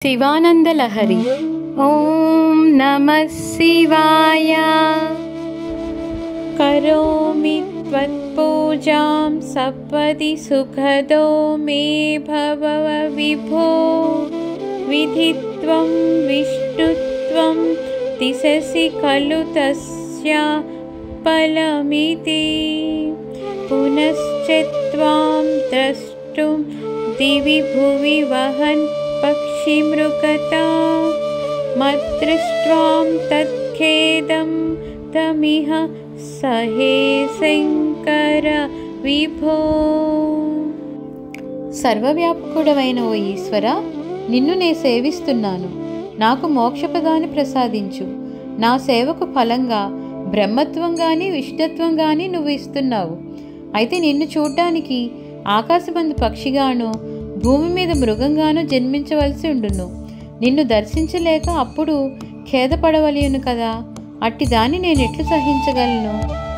शिवानंदलहरी। ओम नमः शिवाय। करोमि त्वत्पूजां सपदि सुखदो मे भव विभो। विधित्वं विष्णुत्वं दिशसि खलु तस्य फलमिति। पुनश्च त्वां द्रष्टुं दिवि भुवि वहन् पक्षिमृगता। मद्दृष्ट्वां तत्खेदं तमिह सहे शंकर विभो। సర్వవ్యాపకుడవైన ఓ ఈశ్వర, నిన్ను నే సేవిస్తున్నాను. నాకు మోక్షపదాన్ని ప్రసాదించు. నా సేవకు ఫలంగా బ్రహ్మత్వం గాని విష్ణుత్వం గాని నువ్వు ఇస్తున్నావు. అయితే నిన్ను చూడ్డానికి ఆకాశమందు పక్షిగానో భూమి మీద మృగంగానో జన్మించవలసి ఉండును. నిన్ను దర్శించలేక అప్పుడు ఖేదపడవలయును కదా. అట్టి దాన్ని నేనెట్లు సహించగలను?